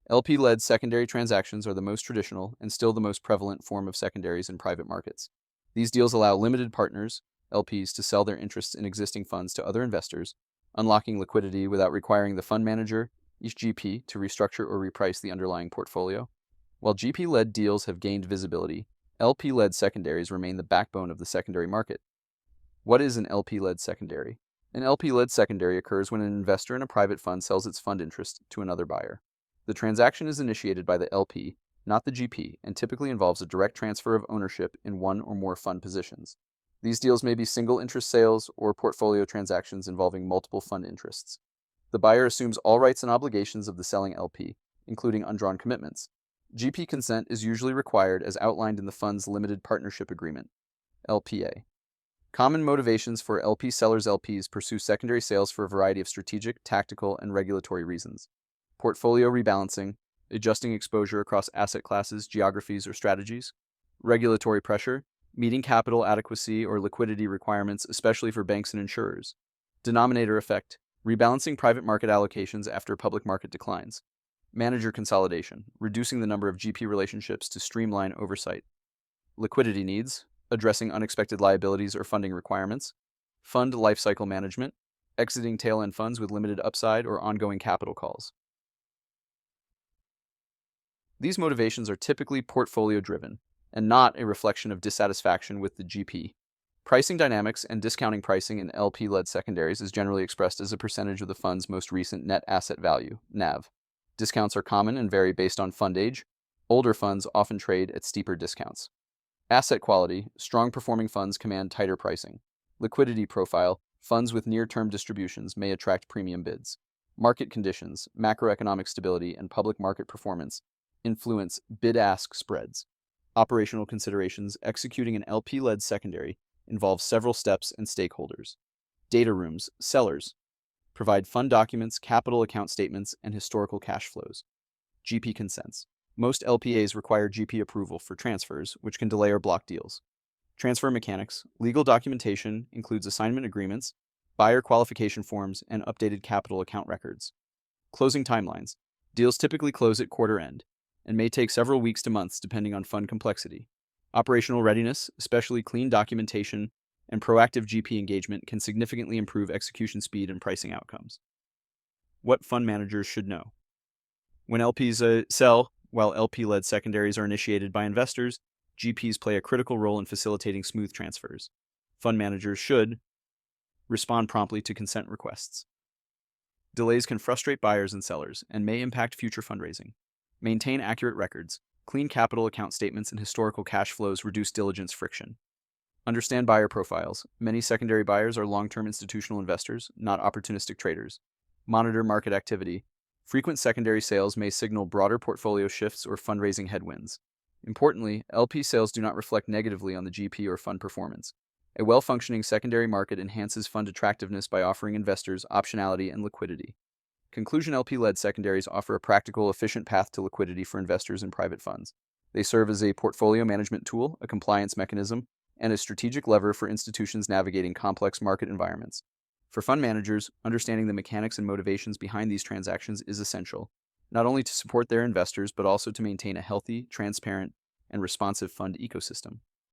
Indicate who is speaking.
Speaker 1: LP-led secondary transactions are the most traditional and still the most prevalent form of secondaries in private markets. These deals allow limited partners, LPs, to sell their interests in existing funds to other investors, unlocking liquidity without requiring the fund manager, each GP, to restructure or reprice the underlying portfolio. While GP-led deals have gained visibility, LP-led secondaries remain the backbone of the secondary market. What is an LP-led secondary? An LP-led secondary occurs when an investor in a private fund sells its fund interest to another buyer. The transaction is initiated by the LP, not the GP, and typically involves a direct transfer of ownership in one or more fund positions. These deals may be single interest sales or portfolio transactions involving multiple fund interests. The buyer assumes all rights and obligations of the selling LP, including undrawn commitments. GP consent is usually required as outlined in the fund's limited partnership agreement, LPA. Common motivations for LP sellers. LPs pursue secondary sales for a variety of strategic, tactical, and regulatory reasons. Portfolio rebalancing, adjusting exposure across asset classes, geographies, or strategies. Regulatory pressure, meeting capital adequacy or liquidity requirements, especially for banks and insurers. Denominator effect, rebalancing private market allocations after public market declines. Manager consolidation, reducing the number of GP relationships to streamline oversight. Liquidity needs, addressing unexpected liabilities or funding requirements. Fund lifecycle management, exiting tail-end funds with limited upside or ongoing capital calls. These motivations are typically portfolio-driven and not a reflection of dissatisfaction with the GP. Pricing dynamics and discounting pricing in LP-led secondaries is generally expressed as a percentage of the fund's most recent net asset value, NAV. Discounts are common and vary based on fund age. Older funds often trade at steeper discounts. Asset quality, strong performing funds command tighter pricing. Liquidity profile, funds with near-term distributions may attract premium bids. Market conditions, macroeconomic stability, and public market performance influence bid-ask spreads. Operational considerations, executing an LP-led secondary involves several steps and stakeholders. Data rooms, sellers, provide fund documents, capital account statements, and historical cash flows. GP consents. Most LPAs require GP approval for transfers, which can delay or block deals. Transfer mechanics, legal documentation includes assignment agreements, buyer qualification forms, and updated capital account records. Closing timelines. Deals typically close at quarter end and may take several weeks to months depending on fund complexity. Operational readiness, especially clean documentation and proactive GP engagement, can significantly improve execution speed and pricing outcomes. What fund managers should know. When LPs sell, while LP-led secondaries are initiated by investors, GPs play a critical role in facilitating smooth transfers. Fund managers should respond promptly to consent requests. Delays can frustrate buyers and sellers and may impact future fundraising. Maintain accurate records. Clean capital account statements and historical cash flows reduce diligence friction. Understand buyer profiles. Many secondary buyers are long-term institutional investors, not opportunistic traders. Monitor market activity. Frequent secondary sales may signal broader portfolio shifts or fundraising headwinds. Importantly, LP sales do not reflect negatively on the GP or fund performance. A well-functioning secondary market enhances fund attractiveness by offering investors optionality and liquidity. Conclusion: LP-led secondaries offer a practical, efficient path to liquidity for investors in private funds. They serve as a portfolio management tool, a compliance mechanism, and a strategic lever for institutions navigating complex market environments. For fund managers, understanding the mechanics and motivations behind these transactions is essential, not only to support their investors, but also to maintain a healthy, transparent, and responsive fund ecosystem.